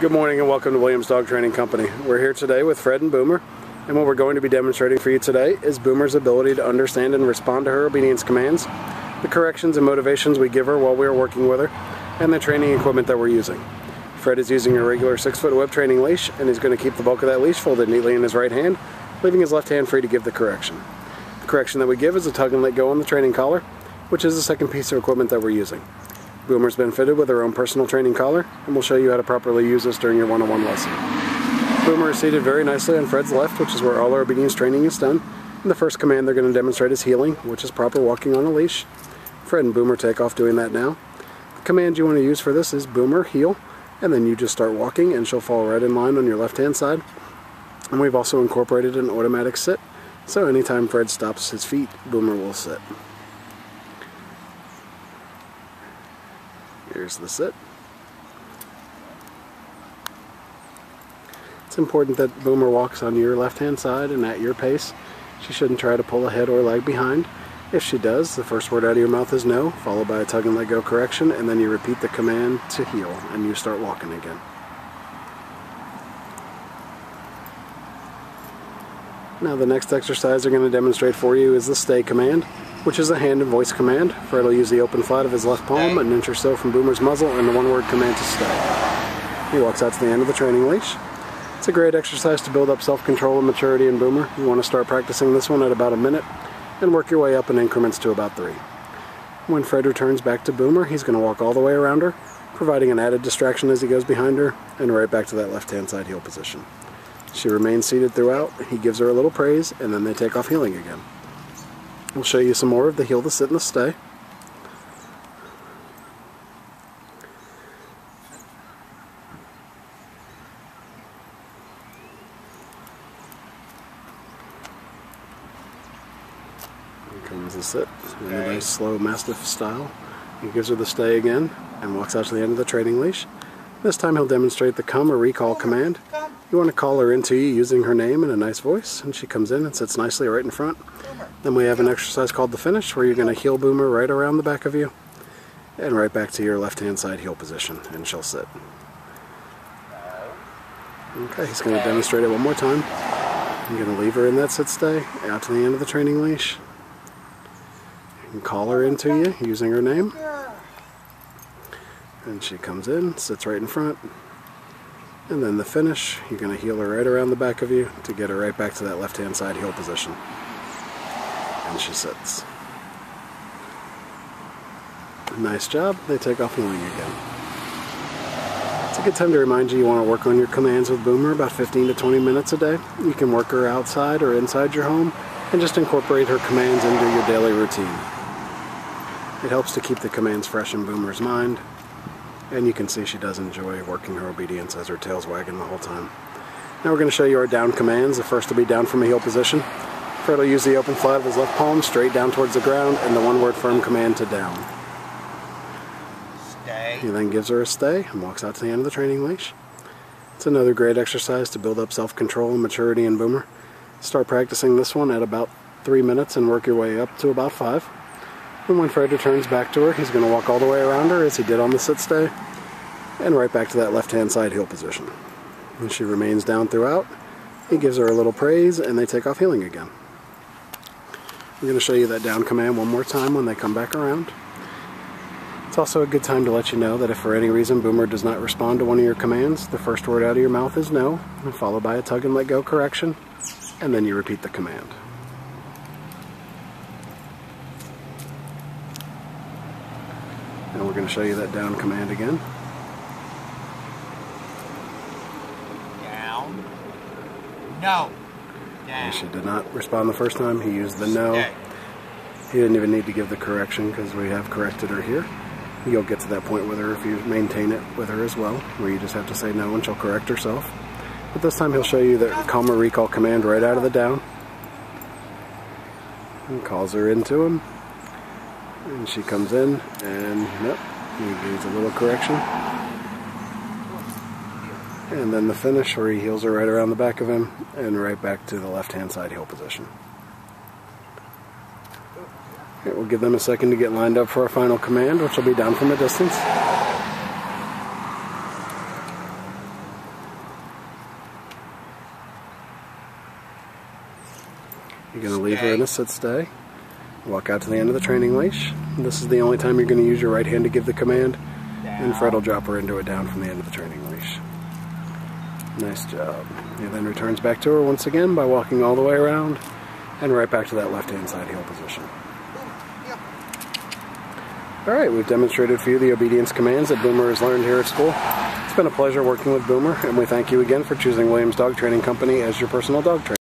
Good morning and welcome to Williams Dog Training Company. We're here today with Fred and Boomer, and what we're going to be demonstrating for you today is Boomer's ability to understand and respond to her obedience commands, the corrections and motivations we give her while we are working with her, and the training equipment that we're using. Fred is using a regular 6-foot web training leash, and he's going to keep the bulk of that leash folded neatly in his right hand, leaving his left hand free to give the correction. The correction that we give is a tug and let go on the training collar, which is the second piece of equipment that we're using. Boomer's been fitted with her own personal training collar, and we'll show you how to properly use this during your one-on-one lesson. Boomer is seated very nicely on Fred's left, which is where all our obedience training is done. And the first command they're going to demonstrate is heeling, which is proper walking on a leash. Fred and Boomer take off doing that now. The command you want to use for this is Boomer, heel, and then you just start walking and she'll fall right in line on your left-hand side. And we've also incorporated an automatic sit, so anytime Fred stops his feet, Boomer will sit. Here's the sit. It's important that Boomer walks on your left-hand side and at your pace. She shouldn't try to pull a head or leg behind. If she does, the first word out of your mouth is no, followed by a tug and let go correction, and then you repeat the command to heel, and you start walking again. Now the next exercise they're going to demonstrate for you is the stay command, which is a hand and voice command. Fred will use the open flat of his left palm, an inch or so from Boomer's muzzle, and the one-word command to stay. He walks out to the end of the training leash. It's a great exercise to build up self-control and maturity in Boomer. You want to start practicing this one at about a minute and work your way up in increments to about 3. When Fred returns back to Boomer, he's going to walk all the way around her, providing an added distraction as he goes behind her, and right back to that left-hand side heel position. She remains seated throughout. He gives her a little praise, and then they take off heeling again. We'll show you some more of the heel, the sit, and the stay. Here comes the sit in a nice slow Mastiff style. He gives her the stay again and walks out to the end of the training leash. This time he'll demonstrate the come or recall command. You want to call her into you using her name in a nice voice, and she comes in and sits nicely right in front. Then we have an exercise called the finish, where you're going to heel Boomer right around the back of you and right back to your left-hand side heel position, and she'll sit. Okay, he's going to demonstrate it one more time. I'm going to leave her in that sit stay, out to the end of the training leash. You can call her into you using her name. And she comes in, sits right in front. And then the finish, you're going to heel her right around the back of you to get her right back to that left-hand side heel position. And she sits. Nice job. They take off heeling again. It's a good time to remind you want to work on your commands with Boomer about 15 to 20 minutes a day. You can work her outside or inside your home and just incorporate her commands into your daily routine. It helps to keep the commands fresh in Boomer's mind. And you can see she does enjoy working her obedience as her tail's wagging the whole time. Now we're going to show you our down commands. The first will be down from a heel position. Fred will use the open flat of his left palm straight down towards the ground and the one-word firm command to down. Stay. He then gives her a stay and walks out to the end of the training leash. It's another great exercise to build up self-control and maturity in Boomer. Start practicing this one at about 3 minutes and work your way up to about 5. And when Fred returns back to her, he's going to walk all the way around her as he did on the sit stay, and right back to that left-hand side heel position. And she remains down throughout. He gives her a little praise, and they take off heeling again. I'm going to show you that down command one more time when they come back around. It's also a good time to let you know that if for any reason Boomer does not respond to one of your commands, the first word out of your mouth is no, followed by a tug and let go correction, and then you repeat the command. And we're going to show you that down command again. Down. No. Down. And she did not respond the first time. He used the no. Stay. He didn't even need to give the correction because we have corrected her here. You'll get to that point with her if you maintain it with her as well, where you just have to say no and she'll correct herself. But this time he'll show you the calm or recall command right out of the down. And calls her into him. And she comes in, and nope, he gives a little correction. And then the finish, where he heels her right around the back of him, and right back to the left-hand side heel position. Okay, we'll give them a second to get lined up for our final command, which will be down from a distance. You're going to leave her in a sit stay. Walk out to the end of the training leash. This is the only time you're going to use your right hand to give the command. And Fred will drop her into it down from the end of the training leash. Nice job. He then returns back to her once again by walking all the way around and right back to that left-hand side heel position. Alright, we've demonstrated for you the obedience commands that Boomer has learned here at school. It's been a pleasure working with Boomer, and we thank you again for choosing Williams Dog Training Company as your personal dog trainer.